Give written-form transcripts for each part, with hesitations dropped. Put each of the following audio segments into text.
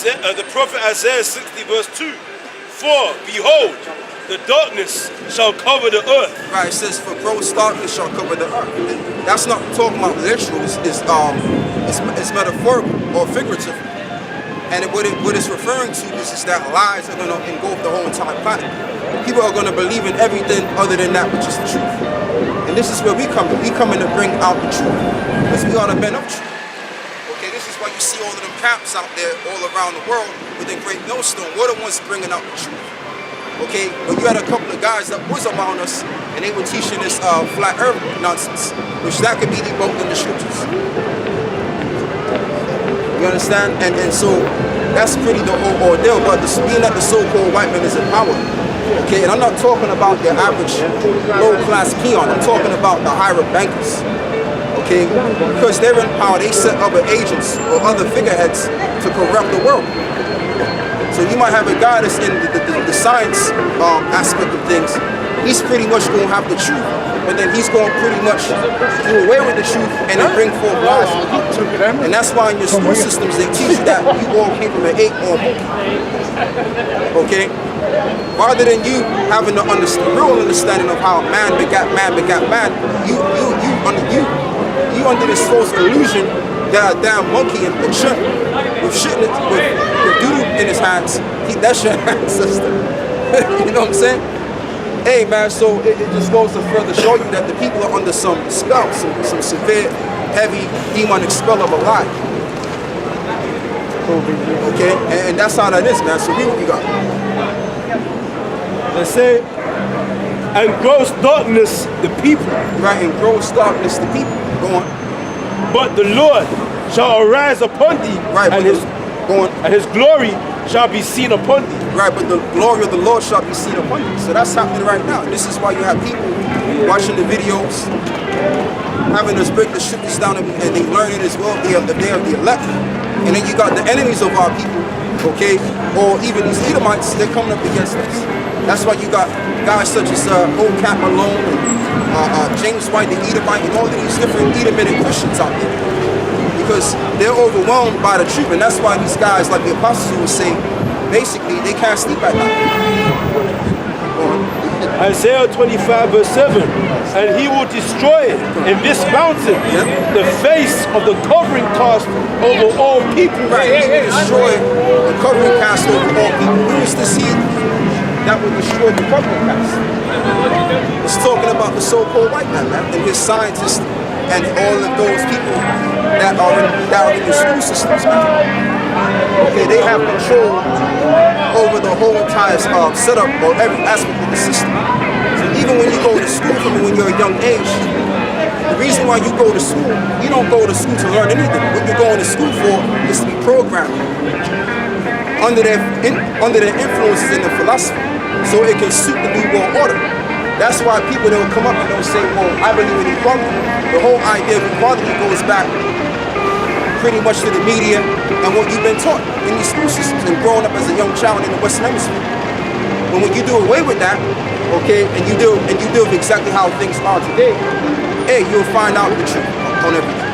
The prophet Isaiah 60 verse 2. For, behold, the darkness shall cover the earth. Right, it says, for gross darkness shall cover the earth. That's not talking about literal, it's metaphorical or figurative. And what it's referring to is that lies are going to engulf the whole entire planet. People are going to believe in everything other than that which is the truth. And this is where we come in. We come in to bring out the truth. Because we are the men of truth. Okay, this is why you see all of them camps out there all around the world with a great millstone. We're the ones bringing out the truth. Okay, but you had a couple of guys that was around us and they were teaching this flat earth nonsense, which that could be debunked in the scriptures. You understand? And so that's pretty the whole ordeal. But being that the so-called white man is in power, okay, and I'm not talking about the average low-class peon. I'm talking about the higher bankers, okay? Because they're in power, they set other agents or other figureheads to corrupt the world. So you might have a guy that's in the science aspect of things. He's pretty much going to have the truth, but then he's going to pretty much do away with the truth and then bring forth lies. And that's why in your school systems they teach you that you all came from an ape or a monkey. Okay? Rather than you having the real understanding of how man begat man, you under this false illusion that a damn monkey and shit with doo-doo in his hands, that's your ancestor. You know what I'm saying? Hey man, so it just goes to further show you that the people are under some spell, some severe, heavy, demonic spell of a lie. Okay, and that's how that is, man. So read what you got. They say, and gross darkness the people. Right, and gross darkness the people. Go on. But the Lord shall arise upon thee, right, and his glory shall be seen upon thee. Right, but the glory of the Lord shall be seen upon thee. So that's happening right now. This is why you have people watching the videos, having us break the scriptures down, and they learn it as well. They are the elect. And then you got the enemies of our people, okay, or even these Edomites, they're coming up against us. That's why you got guys such as Old Cat Malone and James White, the Edomite, and all of these different Edomitic Christians out there. Because they're overwhelmed by the truth, and that's why these guys, like the apostles would say, basically they can't sleep at night. Isaiah 25 verse 7, and he will destroy in this mountain the face of the covering cast over all people. Right, he will destroy the covering cast over all people. Who is this he that will destroy the covering cast? It's talking about the so-called white man, and his scientists and all of those people that are in the school systems, man. Okay, they have control over the whole entire setup or every aspect of the system. So even when you go to school from when you're a young age, the reason why you go to school, you don't go to school to learn anything. What you're going to school for is to be programmed under their influences in the philosophy, so it can suit the New World Order. That's why people that will come up and they'll say, well, I believe in equality. The whole idea of equality goes back pretty much to the media and what you've been taught in these school systems and growing up as a young child in the Western Hemisphere. But when you do away with that, okay, and you deal with exactly how things are today, hey, you'll find out the truth on everything.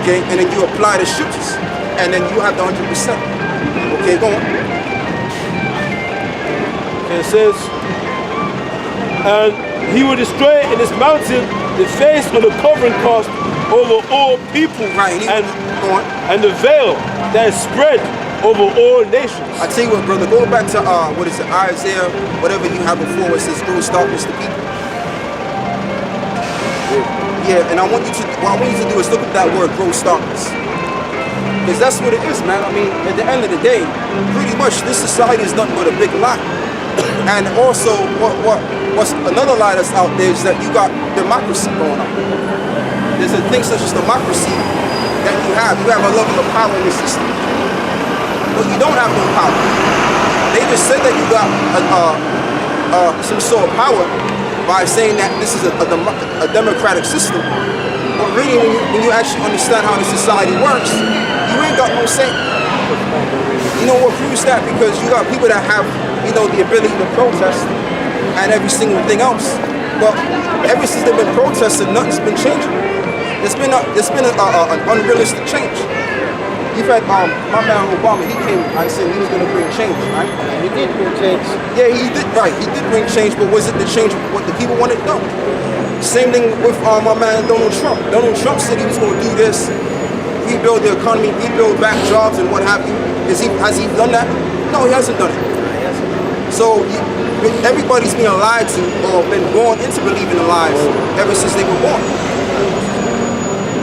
Okay, and then you apply the scriptures, and then you have the 100%. Okay, go on. It says, and he will destroy in this mountain the face of the covering cast over all people, right, and the veil that is spread over all nations. I tell you what, brother, go back to what is it, Isaiah, whatever you have before, it says, "Gross darkness the people." Yeah, and what I want you to do is look at that word, gross darkness, because that's what it is, man. I mean, at the end of the day, pretty much this society is nothing but a big lie. And also, what's another lie that's out there is that you got democracy going on. There's a thing such as democracy that you have a level of power in the system. But you don't have no power. They just said that you got some sort of power by saying that this is a democratic system. But really, when you actually understand how the society works, you ain't got no say. You know what proves that? Because you got people that have, the ability to protest and every single thing else. But ever since they've been protesting, nothing's been changing. There's been an unrealistic change. you've had my man Obama. He came. I said he was going to bring change, right? He did bring change. Yeah, he did. Right, he did bring change, but was it the change of what the people wanted? No. Same thing with my man Donald Trump. Donald Trump said he was going to do this, rebuild the economy, rebuild back jobs and what have you. Has he done that? No, he hasn't done it. So everybody's being lied to or been born into believing the lies ever since they were born.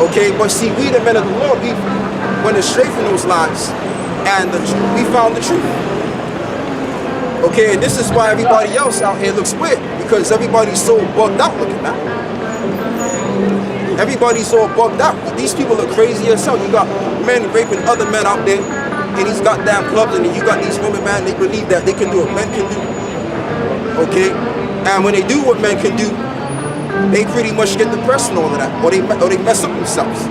Okay, but see, we the men of the Lord, we went astray from those lies, and we found the truth. Okay, and this is why everybody else out here looks weird, because everybody's so bugged out looking at. Everybody's all bugged out. These people are crazy as hell. You got men raping other men out there in these goddamn clubs, and then you got these women, man, they believe that they can do what men can do. Okay? And when they do what men can do, they pretty much get depressed and all of that, or they mess up themselves.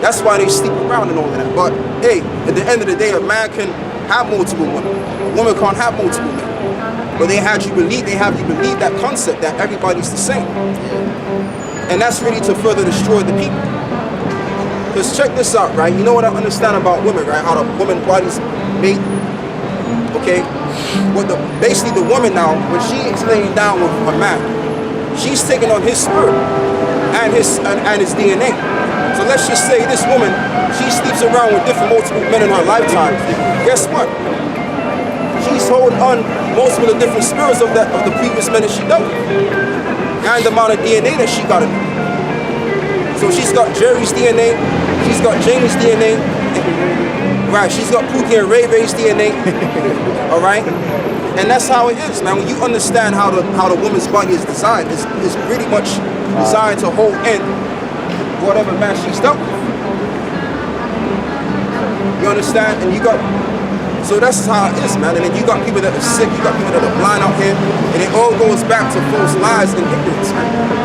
That's why they sleep around and all of that. But hey, at the end of the day, a man can have multiple women. A woman can't have multiple men. But they have you believe that concept that everybody's the same. And that's really to further destroy the people. Because check this out, right? You know what I understand about women, right? How the woman body's made. Okay? Basically the woman now, when she is laying down with a man, she's taking on his spirit and his DNA. So let's just say this woman, she sleeps around with multiple men in her lifetime. Guess what? She's holding on multiple different spirits of the previous men that she dealt with. And the amount of DNA that she got in her. So she's got Jerry's DNA, she's got Jamie's DNA, right? She's got Pookie and Ray Ray's DNA, all right? And that's how it is, man. When you understand how the woman's body is designed, it's pretty much designed to hold in whatever man she's dealt with. You understand? And so that's how it is, man. And then you got people that are sick, you got people that are blind out here, and it all goes back to false lies and ignorance, man.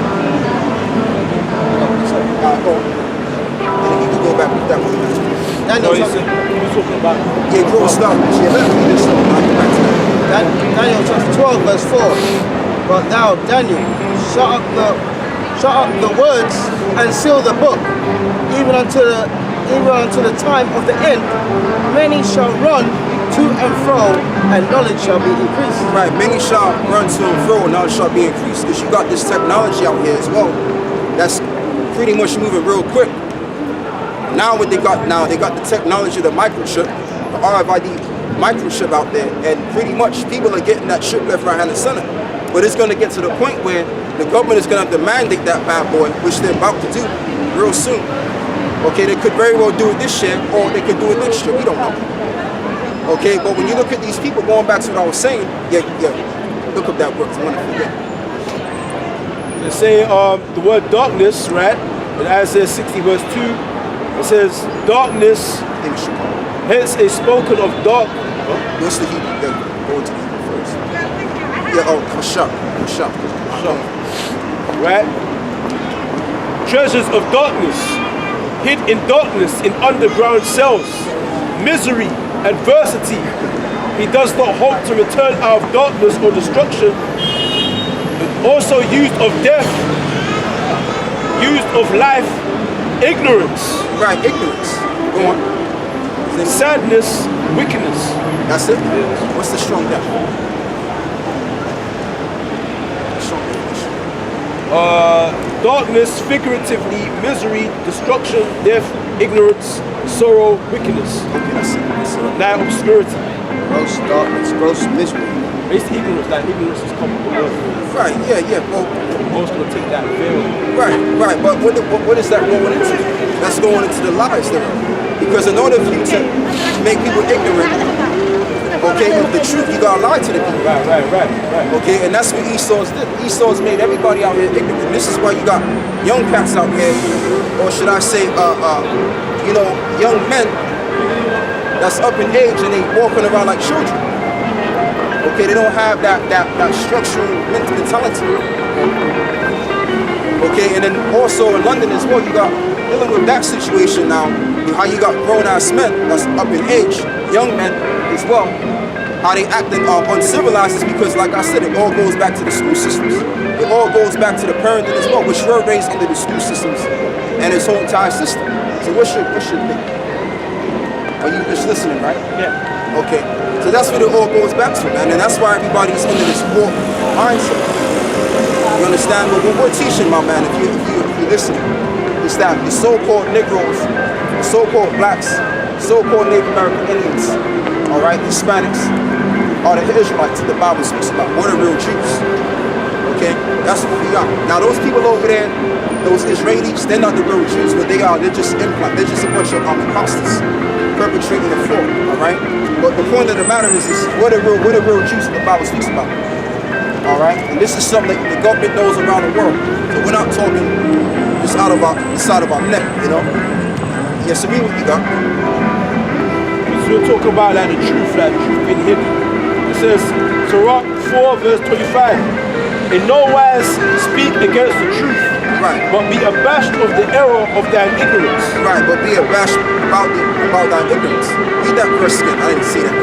Go. And then you can go back with that one. Daniel, he was talking about. Yeah, grow stuff. Yeah, let me read this stuff. I'll get back to that. Daniel chapter 12 verse 4. But thou, Daniel, shut up the words and seal the book, even until the time of the end. Many shall run to and fro, and knowledge shall be increased. Right, many shall run to and fro, and knowledge shall be increased. Because you got this technology out here as well. That's pretty much moving real quick. Now what they got the technology, the microchip, the RFID microchip out there, and pretty much people are getting that chip left, right, hand, and center. But it's going to get to the point where the government is going to have to mandate that bad boy, which they're about to do real soon. Okay, they could very well do it this year, or they could do it next year. We don't know. Okay, but when you look at these people, going back to what I was saying, yeah, look up that word. I want to forget. They say the word darkness, right? In Isaiah 60 verse 2, it says darkness, hence is spoken of dark. What's the Hebrew? Yeah, go to the Hebrew first. Yeah, Hashab. Right? Treasures of darkness, hid in darkness in underground cells, misery, adversity. He does not hope to return out of darkness or destruction. Also used of death, used of life, ignorance. Right, ignorance. Go on. Sadness, wickedness. That's it? What's the strong death? Darkness, figuratively, misery, destruction, death, ignorance, sorrow, wickedness. Okay, that's it. Now obscurity. Gross darkness, gross misery. Basically ignorance, like ignorance is common to earth. Right, yeah. Well, Most gonna take that veil. right. But what is that going into? That's going into the lies there. Because in order for you to make people ignorant, okay, of the truth, you gotta lie to the people. Right. Okay, and that's what Esau's did. Esau's made everybody out here ignorant. This is why you got young cats out here, or should I say, young men that's up in age and they walking around like children. Okay, they don't have that structural mentality. Okay, and then also in London as well, you got dealing with that situation now. How you got grown-ass men that's up in age, young men as well. How they acting uncivilized is because, like I said, it all goes back to the school systems. It all goes back to the parenting as well, which were raised under the school systems and its whole entire system. So what's your thing? Are you just listening, right? Yeah. Okay. So that's what it all goes back to, man. And that's why everybody's under this warped mindset. You understand? But what we're teaching, my man, if you listen, is that the so-called Negroes, the so-called blacks, so-called Native American Indians, all right, Hispanics, are the Israelites that the Bible speaks about. We're the real Jews. Okay? That's what we are. Now those people over there, those Israelis, they're not the real Jews, but they are. They're just implant. They're just a bunch of imposters perpetrating the fraud. All right. But the point of the matter is we're the real Jews that the Bible speaks about. All right. And this is something that the government knows around the world. So we're not talking just out of the side of our neck. You know. Yes, me what you got. So we're talking about the truth being hidden. It says, Sirach 4 verse 25. In no wise speak against the truth, right, but be abashed of the error of thine ignorance. Right, but be abashed about thine ignorance. Read that verse again. I didn't see that.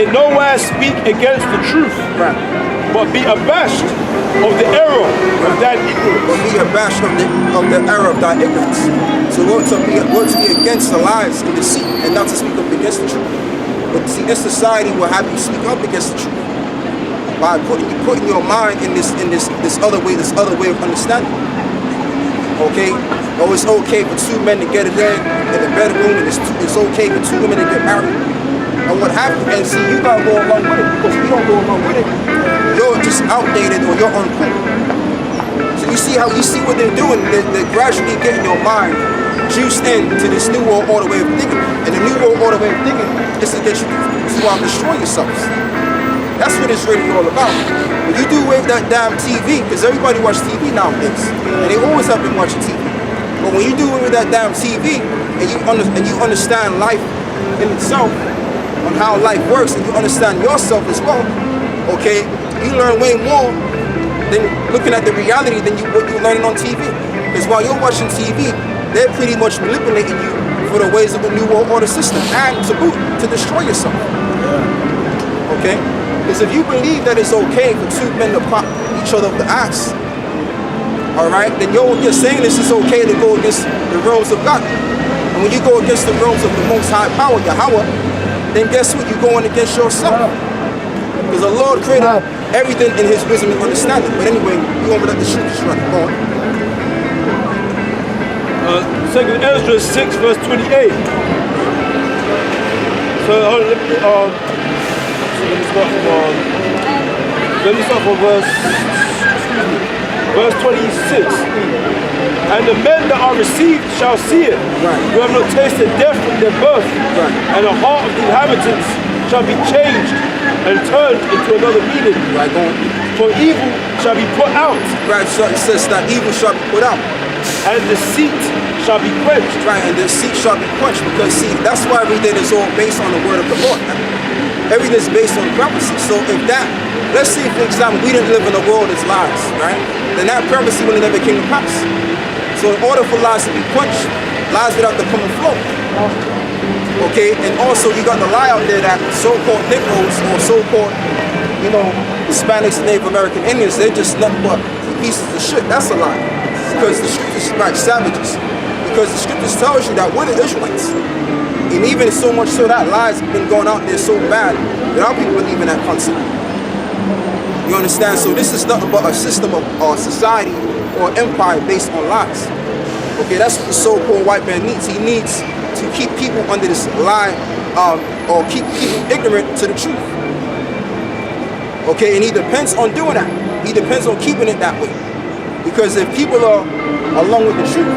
In no wise speak against the truth, right, but be abashed of the error of thine ignorance. But be abashed of the error of thine ignorance. So we're to be against the lies and deceit, and not to speak up against the truth. But see, this society will have you speak up against the truth by putting your mind in this other way of understanding. Okay? Oh, it's okay for two men to get it in the bedroom, and it's okay for two women to get married. And what happens? And see, you gotta go along with it, because if you don't go along with it, you're just outdated or you're uncool. So you see what they're doing? They're gradually getting your mind juiced in to this new world order way of thinking. And the new world order way of thinking is to get you to destroy yourselves. That's what it's really all about. When you do away with that damn TV, because everybody watches TV nowadays, and they always have been watching TV. But when you do away with that damn TV, and you understand life in itself, on how life works, and you understand yourself as well, okay, you learn way more than looking at the reality than what you're learning on TV. Because while you're watching TV, they're pretty much manipulating you for the ways of the new world order system, and to destroy yourself. Okay? Because if you believe that it's okay for two men to pop each other up the ass, all right, then you're saying this is okay to go against the realms of God. And when you go against the realms of the Most High Power, Yahweh, then guess what? You're going against yourself. Because the Lord created everything in His wisdom and understanding. But anyway, you want to let the truth just run. Go on. 2nd Ezra 6 verse 28. So let me start from verse 26. And the men that are received shall see it, right, who have not tasted death from their birth, right, and the heart of the inhabitants shall be changed and turned into another meaning. Right, go on. For evil shall be put out. Right, so it says that evil shall be put out. And deceit shall be quenched. Right, and deceit shall be quenched, because see, that's why everything is all based on the word of the Lord. Everything is based on prophecy. So if that, let's say for example, we didn't live in a world that's lies, right? Then that prophecy would have never came to pass. So in order for lies to be quenched, lies would have to come and flow. Okay, and also you got the lie out there that so-called Negroes or so-called, Hispanics and Native American Indians, they're just nothing but pieces of shit. That's a lie. Because the scriptures like savages. Because the scriptures tells you that we're the Israelites. And even so much so that lies have been going out there so bad that our people believe in that concept. You understand? So this is nothing but a system of society or empire based on lies. Okay, that's what the so-called white man needs. He needs to keep people under this lie, or keep people ignorant to the truth. Okay, and he depends on doing that. He depends on keeping it that way. Because if people are along with the truth,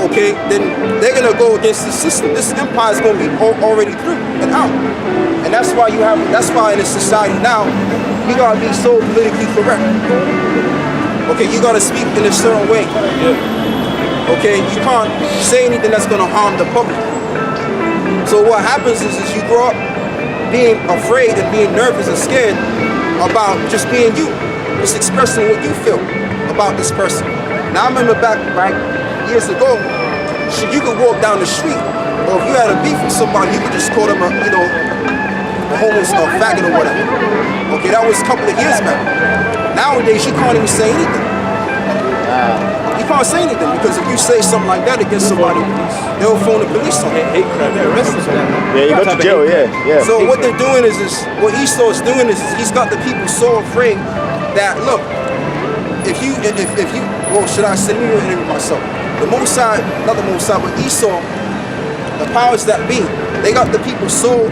okay, then they're gonna go against the system. This empire is gonna be already through and out. And that's why in this society now, you gotta be so politically correct. Okay, you gotta speak in a certain way. Okay, you can't say anything that's gonna harm the public. So what happens is you grow up being afraid and being nervous and scared about just being you, just expressing what you feel about this person. Now I remember back years ago, you could walk down the street, or if you had a beef with somebody, you could just call them a homeless or faggot or whatever. Okay, that was a couple of years back. Nowadays, you can't even say anything. You can't say anything because if you say something like that against somebody, they'll phone the police on you. Hate crime. Yeah, you go to jail, yeah. So what they're doing is what Esau is doing is he's got the people so afraid that look, if you, well, should I say, let me read myself. The Mossad, not the Mossad, but Esau, the powers that be, they got the people so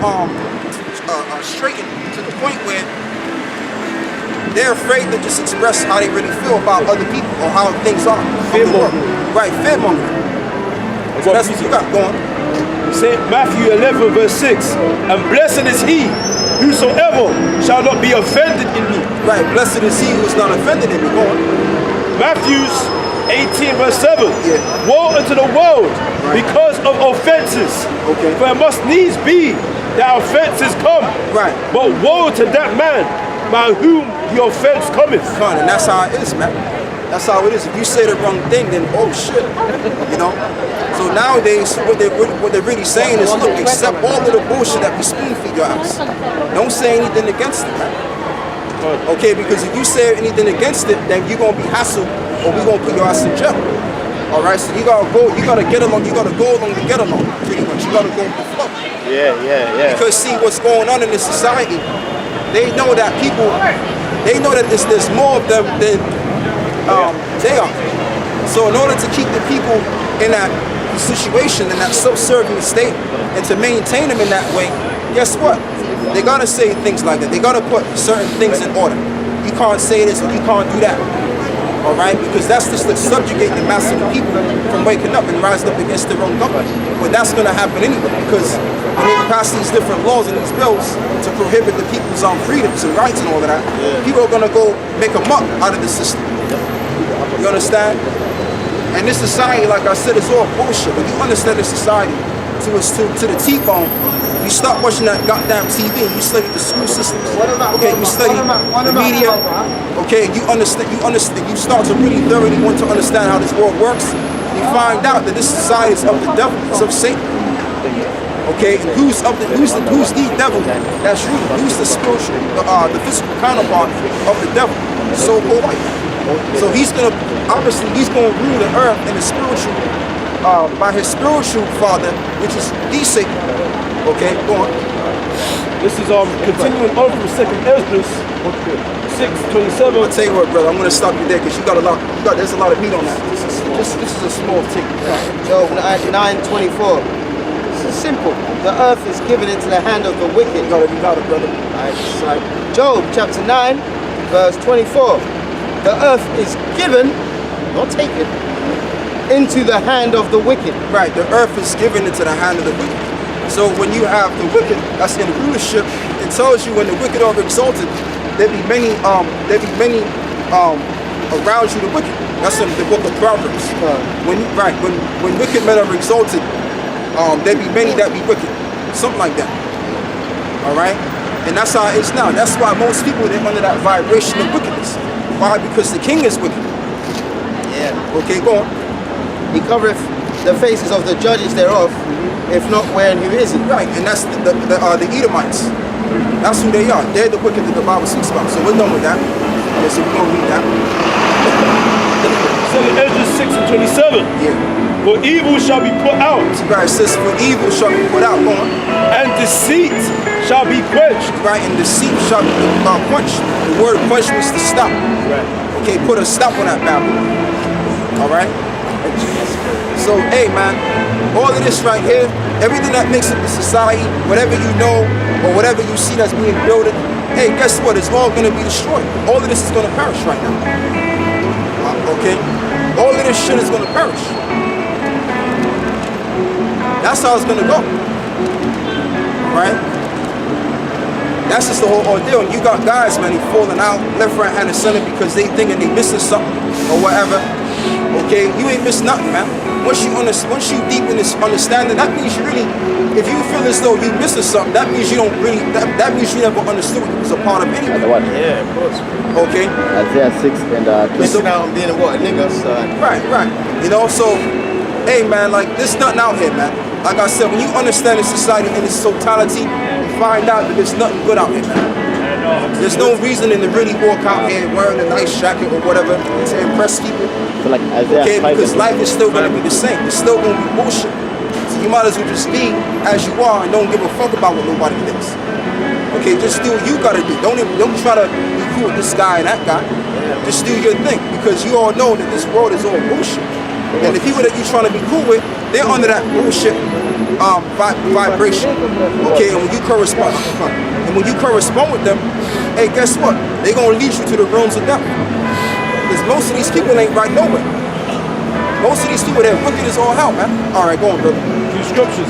straightened to the point where they're afraid to just express how they really feel about other people or how things are. Fear-mongering. Right, fear-mongering. So that's what you got going. St. Matthew 11 verse 6. And blessed is he whosoever shall not be offended in me. Right, blessed is he who is not offended in me. Go on. Matthews 18 verse 7. Yeah. Woe unto the world Right. because of offenses. Okay. For it must needs be that offenses come. Right. But woe to that man by whom the offense cometh. Fun, and that's how it is, man. That's how it is. If you say the wrong thing, then oh shit, you know. So nowadays, what they're really saying is, look, accept all of the bullshit that we spoon feed your ass. Don't say anything against it, man. Okay, because if you say anything against it, then you're gonna be hassled, or we're gonna put your ass in jail. All right, so you gotta get along. You gotta go along to get along. Pretty much, you gotta go with the flow. Yeah. Because see what's going on in this society. They know that people, they know that there's more of them than they are. So in order to keep the people in that situation, in that subservient state, and to maintain them in that way, guess what? They gotta say things like that. They gotta put certain things in order. You can't say this or you can't do that. All right, because that's just to subjugate the mass of the people from waking up and rising up against their own government. But that's going to happen anyway, because when they pass these different laws and these bills to prohibit the people's freedoms and rights and all of that, people are going to go make a muck out of the system. You understand? And this society, like I said, is all bullshit. When you understand this society to the T-bone, you stop watching that goddamn TV and you study the school systems. Okay, you study the media. Okay, you understand, you start to really thoroughly want to understand how this world works. You find out that this society is of the devil, it's of Satan. Okay, and who's the devil? That's you. Who's the spiritual, the physical counterpart of the devil? So-called white. So he's gonna rule the earth in the spiritual, by his spiritual father, which is the Satan. Okay, go on. This is continuing on from 2nd Esdras 6:27. I'll tell you what, brother, I'm gonna stop you there because there's a lot of meat on that. This is a small tick. Job 9:24. This is simple. The earth is given into the hand of the wicked. You got it, brother. Alright, Job chapter 9, verse 24. The earth is given, not taken, into the hand of the wicked. Right, the earth is given into the hand of the wicked. So when you have the wicked that's in rulership, it tells you when the wicked are exalted, there be many around you the wicked. That's in the book of Proverbs. When wicked men are exalted, there be many that be wicked. Something like that. Alright? And that's how it is now. That's why most people are under that vibration of wickedness. Why? Because the king is wicked. Yeah. Okay, go on. He covereth the faces of the judges thereof, if not where and who isn't. Right, and that's the Edomites. That's who they are. They're the wicked that the Bible speaks about. So we're done with that. Yeah, so we're gonna read that. 2nd Esdras 6:27. Yeah. For evil shall be put out, Right, it says for evil shall be put out. Go on. and deceit shall be quenched. Right, and deceit shall be quenched. The word quench means to stop. Right. Okay, put a stop on that babble. Alright? So, hey man, all of this right here, everything that makes up the society, whatever you know, or whatever you see that's being built, hey, guess what? It's all going to be destroyed. All of this is going to perish right now. Okay? All of this shit is going to perish. That's how it's going to go. Right? That's just the whole ordeal. And you got guys, man, falling out left, right, hand, and center because they thinking they missing something or whatever. Okay? You ain't missing nothing, man. Once you deep in this understanding, that means you really, if you feel as though you missing something, that means you don't really, that means you never understood it was a part of anything. Yeah, of course. Okay? Isaiah 6 and Missing out on being a nigga, son. Right. You know, so, hey man, like, there's nothing out here, man. Like I said, when you understand the society in its totality, you find out that there's nothing good out here, man. There's no reason to really walk out here wearing a nice jacket or whatever to impress people. So like Isaiah Okay, 5 because life is still going to be the same. It's still going to be bullshit. So you might as well just be as you are and don't give a fuck about what nobody thinks. Okay, just do what you got to do. Don't try to be cool with this guy and that guy. Just do your thing, because you all know that this world is all bullshit. And the people that you're trying to be cool with, they're under that bullshit vibration. Okay, and when you correspond with them, hey, guess what? They're gonna lead you to the realms of death. Because most of these people ain't right nowhere. Most of these people, they're wicked as all hell, man. All right, go on, brother. Few scriptures,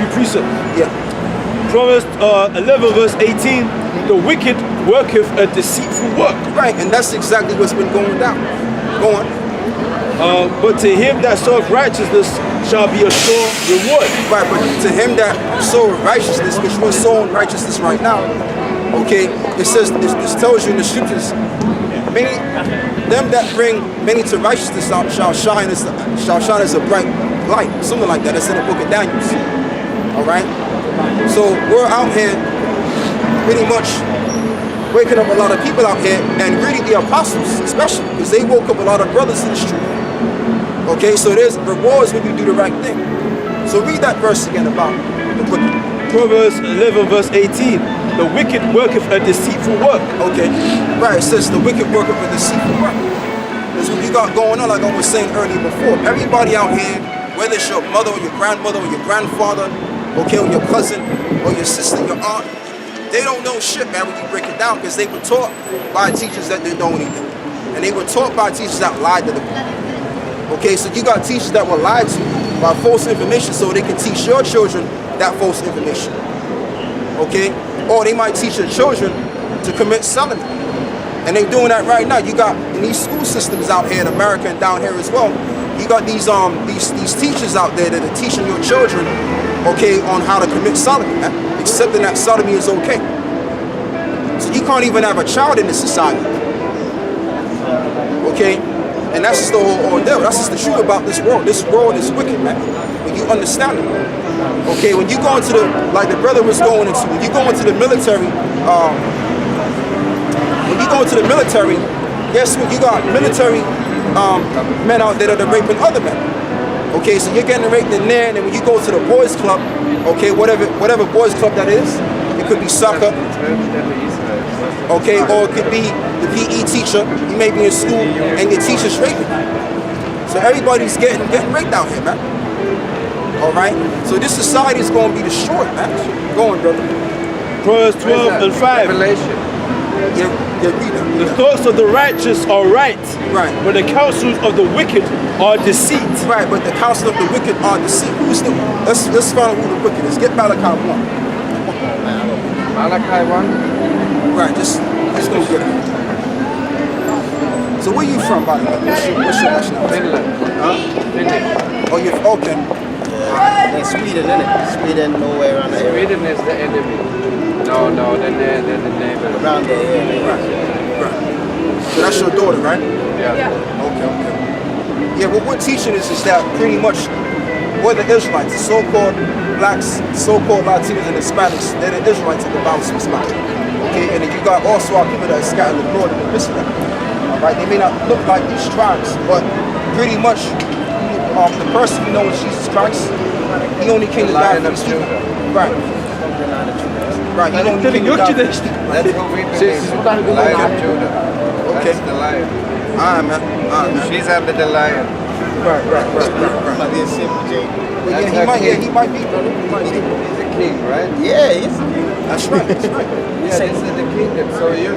few precepts. Yeah. Proverbs 11 verse 18, the wicked worketh a deceitful work. Right, and that's exactly what's been going down. Go on. But to him that soweth righteousness shall be a sure reward. Right, but to him that soweth righteousness, which we're sowing righteousness right now, okay, it says, this tells you in the scriptures, many, them that bring many to righteousness shall shine as a bright light, something like that. That's in the book of Daniel. All right, so we're out here pretty much waking up a lot of people out here, and really the apostles especially, because they woke up a lot of brothers to the street. Okay, so there's rewards when you do the right thing. So read that verse again about the wicked. Proverbs 11 verse 18, the wicked worketh a deceitful work. Okay, right, it says the wicked worketh a deceitful work. That's what you got going on, like I was saying earlier before. Everybody out here, whether it's your mother or your grandmother or your grandfather, okay, or your cousin or your sister, your aunt, they don't know shit, man, when you break it down, because they were taught by teachers that didn't know anything. And they were taught by teachers that lied to them. Okay, so you got teachers that were lied to by false information so they can teach your children that false information. Okay? Or they might teach your children to commit sodomy. And they're doing that right now. You got in these school systems out here in America and down here as well, you got these teachers out there that are teaching your children, okay, on how to commit sodomy, man, accepting that sodomy is okay. So you can't even have a child in this society. Okay? And that's just the whole ordeal. That's just the truth about this world. This world is wicked, man. When you understand it. Okay, when you go into like the brother was going into, when you go into the military, guess what? You got military men out there that are raping other men. Okay, so you're getting raped in there, and then when you go to the boys club, okay, whatever boys club that is, it could be soccer. Okay, or it could be the PE teacher. You may be in school and your teacher's raping. So everybody's getting raped out here, man. All right. So this society is going to be destroyed, man. Go on, brother. Proverbs 12 and 5. Revelation. Yeah, read them. The thoughts of the righteous are right, Right. but the counsels of the wicked are deceit. Right, but the counsel of the wicked are deceit. Who's the? Let's find out who the wicked is. Get Malachi 1. Malachi 1. Right, just go get it. So where you from, by the way? What's your nationality? Finland. Huh? Finland. Oh, you're okay. Then Sweden, innit? Sweden, Norway, around the area. Sweden is the enemy. No, they're the neighbor. Around there, yeah. Right. So that's your daughter, right? Yeah. Okay. Yeah, what we're teaching is that pretty much we're the Israelites, the so-called blacks, so-called Latinos and Hispanics, they're the Israelites of the Bible speaks about. Okay, and then you got also our people that are scattered abroad in the Israel. Alright, they may not look like these tribes, but pretty much the person who knows Jesus Christ, he only came to die for these people. Right. Right, he only came to die for these people. That's what we believe. The Lion of Judah. Okay. That's the lion. Alright, man. She's under the lion. Right. Might be a simple, Jay. Well, That's he might be, brother. He might be. He's a king, right? Yeah, he's That's right. Yeah, this is the kingdom. So your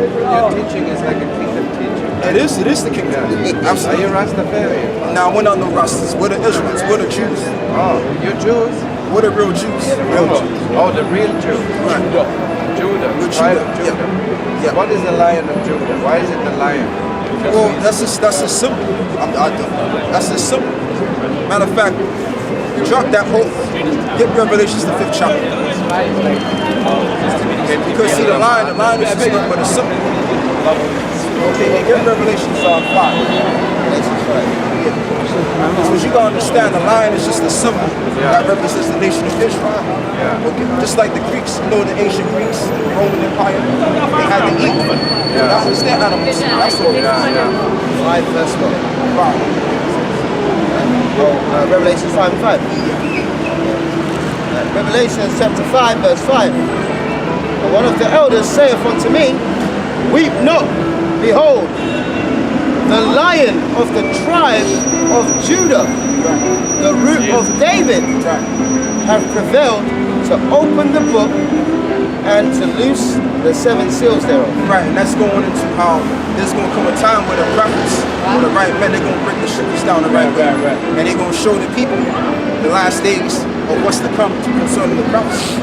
teaching is like a kingdom teaching. It is the kingdom. Yeah. Are you Rastafarian? Now, we're not no Rastas. We're the Israelites. We're the Jews. Oh, you're Jews? We're the real Jews. Real Jews. Oh, the real Jews. Right. Judah. We're Tribe of Judah. Judah. Yeah. What is the lion of Judah? Why is it the lion? Well, that's a symbol. That's a symbol. Matter of fact, drop that whole. Get Revelations the 5th chapter. Because see, the lion is just nothing but a symbol. Okay, and get Revelations 5. Galatians 5. lion. Because you gotta understand, the lion is just a symbol that represents the nation of Israel. Okay? Just like the Greeks, you know, the ancient Greeks, the Roman Empire, they had the eagle. So that was their animal. That's all. 5 verse 1. Right. Revelation 5 and 5. Revelation chapter 5 verse 5. And one of the elders saith unto me, weep not, behold, the Lion of the tribe of Judah, the root of David, hath prevailed to open the book and to loose the 7 seals thereof. Right, and that's going into how there's going to come a time where the prophets, or the right men, they're going to break the shivers down the right way. And they're going to show the people the last days of what's to come concerning the prophecy.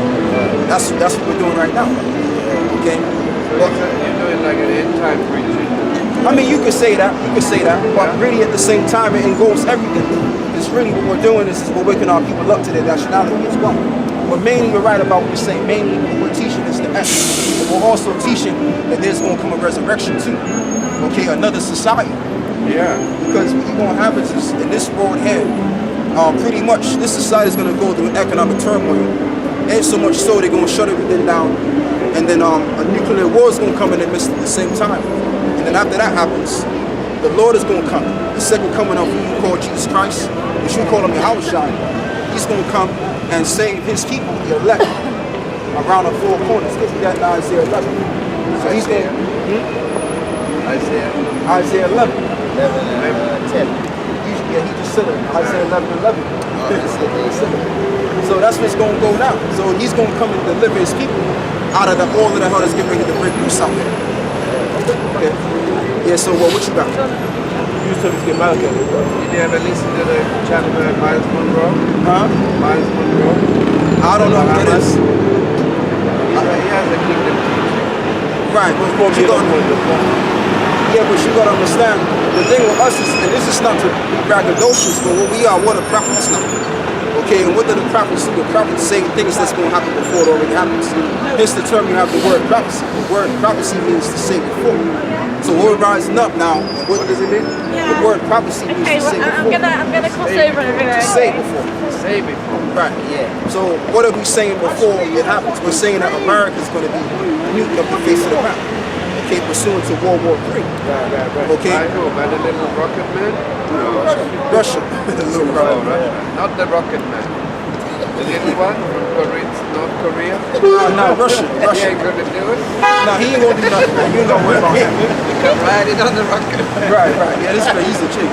That's what we're doing right now. Okay? So you're doing like an end time preaching. I mean, you could say that, but really at the same time, it engulfs everything. It's really what we're doing is we're waking our people up to their nationality as well. But mainly, you're right about what you're saying. Mainly, what we're teaching is the end. But we're also teaching that there's going to come a resurrection too. Okay, another society. Yeah. Because what's going to happen is in this world here, pretty much this society is going to go through an economic turmoil. And so much so they're going to shut everything down. And then a nuclear war is going to come in the midst at the same time. And then after that happens, the Lord is going to come. The second coming of who you call Jesus Christ, which we call him Yahushua. He's going to come and save his people, the elect, around the 4 corners. Get that in Isaiah 11. So he's going Isaiah 11. 10. He just said it. Isaiah 11:11. So that's what's going to go down. So he's going to come and deliver his people out of all of the hell that's getting ready to break loose out there. Okay. Yeah, so what you got? You said it's get mad again. Did you ever listen to the channel Miles Monroe? Huh? Miles Monroe? I don't know who that is. He has a kingdom teaching. Right, but you got to understand, the thing with us is, and this is not to be braggadocious, but what we are, what the prophets know. Okay, and what do the prophets do? The prophets say things that's going to happen before it already happens. Hence the term you have the word prophecy. The word prophecy means to say before. So we're rising up now, and what does it mean? The word prophecy means to say before. I'm gonna cross over in a minute. To say before. Say before. Right, yeah. So what are we saying before it happens? We're saying that America is going to be nuked off the face of the ground. Okay, pursuant to World War III. Okay? I know, by the little rocket man? Russia. The little Oh, rocket. Russia. Not the rocket man. The little one from Korea, North Korea? No, Russia. He ain't gonna do it? No, he ain't gonna do nothing, man. You ain't gonna worry about him. You can ride it on the rocket. Right. Yeah, this is he's a chick.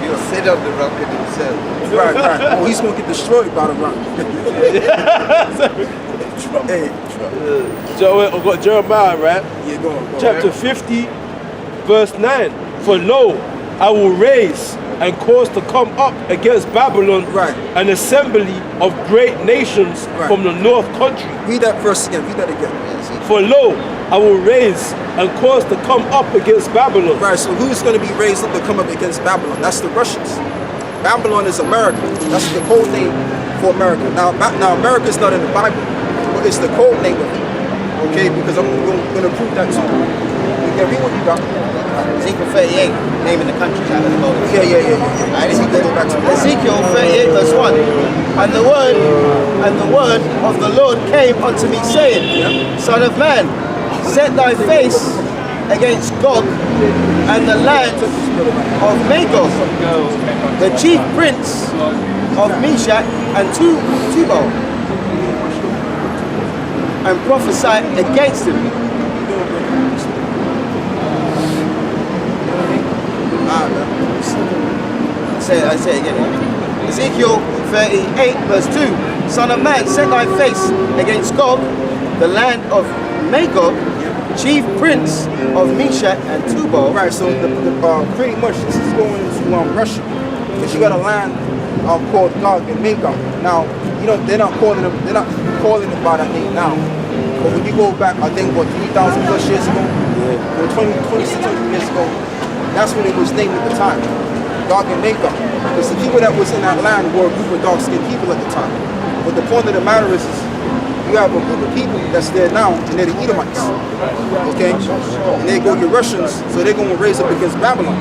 He'll sit on the rocket himself. Right. Oh, he's gonna get destroyed by the rocket. Hey, I've got Jeremiah, right? yeah, go on. Chapter 50, verse 9. For lo, I will raise and cause to come up against Babylon an assembly of great nations from the north country. Read that verse again. Read that again. For lo, I will raise and cause to come up against Babylon. Right, so who's going to be raised up to come up against Babylon? That's the Russians. Babylon is America. That's the code name for America. Now America is not in the Bible, but it's the code name of it. Okay, because I'm going to prove that too. Yeah, read what you got. Ezekiel 38, naming the countries out of the moment. Yeah. Ezekiel 38 verse 1. And the word of the Lord came unto me, saying, Son of man, set thy face against Gog and the land of Magog, the chief prince of Meshach and Tubal, and prophesy against him. I say it again. Ezekiel 38 verse 2. Son of man, set thy face against Gog, the land of Magog, chief prince of Meshach and Tubal. Right, so pretty much this is going into Russia. Because you got a land called Gog and Magog. Now, you know, they're not calling it by that name now. But when you go back, I think, 3,000 plus years ago, or 2,600 years ago, that's when it was named at the time. Gog and Magog. Because the people that was in that land were a group of dark-skinned people at the time. But the point of the matter is you have a group of people that's there now, and they're the Edomites. Okay? And they go to Russians, so they're going to raise up against Babylon.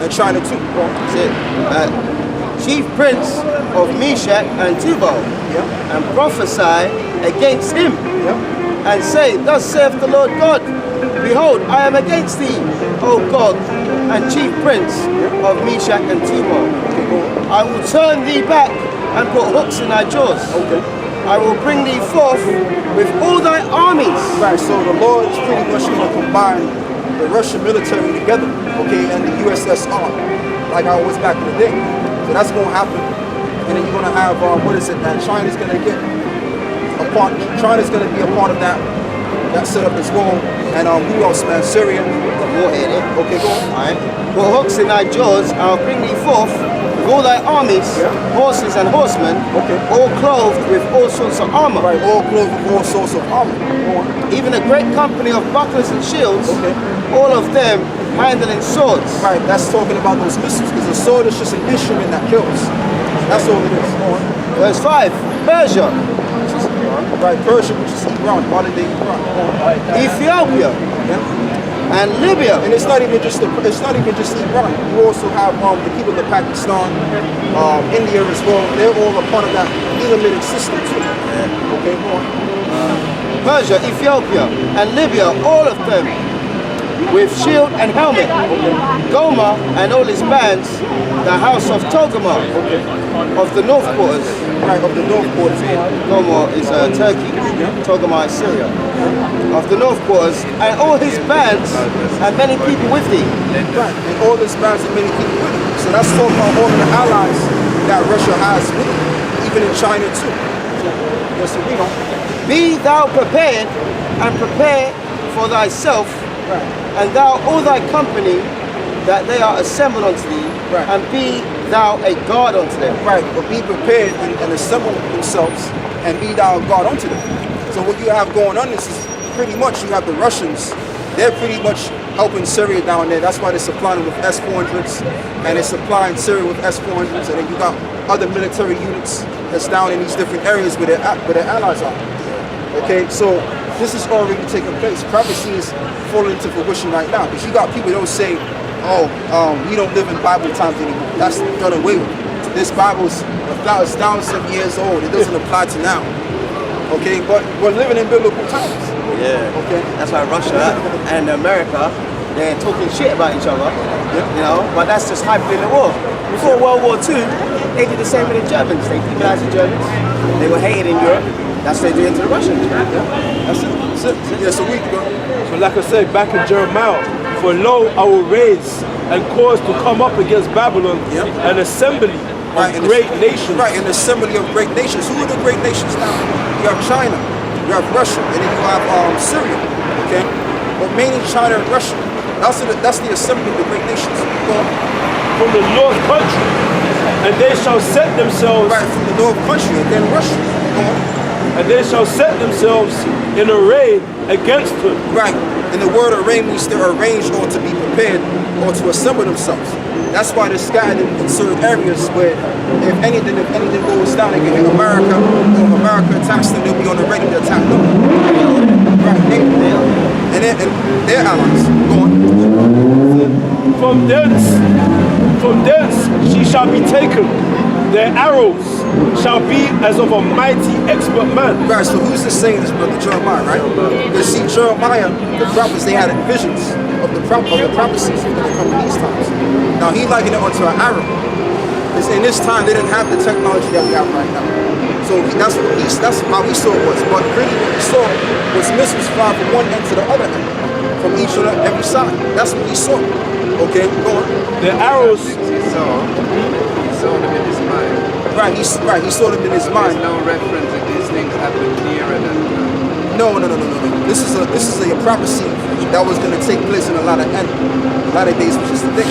and China too. That's it. Chief prince of Meshach and Tubal, Yeah. and prophesy against him, Yeah. and say, Thus saith the Lord God, Behold, I am against thee, O God, and chief prince of Meshach and Tubal. I will turn thee back and put hooks in thy jaws. Okay. I will bring thee forth with all thy armies. Right, so the Lord is pretty much going to combine the Russian military together, okay, and the USSR, like I was back in the day. So that's going to happen. And then you're going to have, what is it, man? China's going to get a part, China's going to be a part of that setup as well. And who else, man? Syria. Warhead, Okay, go on. Alright. Put hooks in thy jaws, I'll bring thee forth with all thy armies, horses and horsemen, Okay. all clothed with all sorts of armor. Right, all clothed with all sorts of armor. Go on. Even a great company of bucklers and shields, Okay. all of them handling swords. Right, that's talking about those missiles, because the sword is just an instrument that kills. That's all it is. Go on. Verse 5, Persia, Right, Persia, which is Iran, modern day Iran. Go on. Ethiopia, Yeah. and Libya. And it's not even just Iran. You also have the people of Pakistan, India as well. They're all a part of that Elamitic system too. Okay, go on. Persia, Ethiopia, and Libya, all of them with shield and helmet. Gomer and all his bands, the house of Togarmah, of the north quarters. Right, of the north quarters. Gomer is Turkey, Togarmah is Syria. Of the north quarters, and all his bands, and many people with thee. Right, and all this bands and many people with it. So that's talking about all of the allies that Russia has with it, even in China too. Yes, so we don't. Be thou prepared, and prepare for thyself, and thou all thy company, that they are assembled unto thee, Right. and be thou a guard unto them. Right, but be prepared and assemble themselves and be thou God unto them. So what you have going on is pretty much you have the Russians, they're pretty much helping Syria down there. That's why they're supplying them with S-400s, and they're supplying Syria with S-400s, and then you got other military units that's down in these different areas where their allies are. Okay, so this is already taking place. Prophecy is falling into fruition right now, because you got people that don't say, oh, we don't live in Bible times anymore. That's done away with. This Bible's thousands of years old. It doesn't apply to now. Okay, but we're living in biblical times. Yeah. Okay. That's why Russia and America, they're talking shit about each other, you know, but that's just hyping the war. Before World War II, they did the same with the Germans. They demonized the Germans. They were hated in Europe. That's what they do to the Russians. That's it. Yeah, so we go. So like I said, back in Jeremiah, for lo, I will raise and cause to come up against Babylon an assembly of great nations. Right, an assembly of great nations. Who are the great nations now? You have China, you have Russia, and then you have Syria. Okay, but mainly China and Russia. That's the assembly of the great nations. Go on. From the north country, and they shall set themselves. Right, from the north country, and then Russia. Go on. And they shall set themselves in array against him. Right, and the word array means to arrange or to be prepared or to assemble themselves. That's why they're scattered in certain areas where if anything goes down, they can hit America, or if America attacks them, they'll be on the ready to attack them. Right, and their allies. Go on. From thence she shall be taken. Their arrows shall be as of a mighty expert man. Right, so who's this saying this, brother? Jeremiah, right? Because see, Jeremiah, the prophets, they had visions of the prophecies that are going to come in these times. Now, he likened it onto an arrow. Because in this time, they didn't have the technology that we have right now. So that's how he saw it was. But really what he saw was missiles flying from one end to the other end, from each and every side. That's what he saw. Okay, go on. The arrows. He saw them in his mind. Right, he saw them in his mind. There's no reference that these things happened nearer than. No. This is a prophecy that was going to take place in a lot of days, which is today.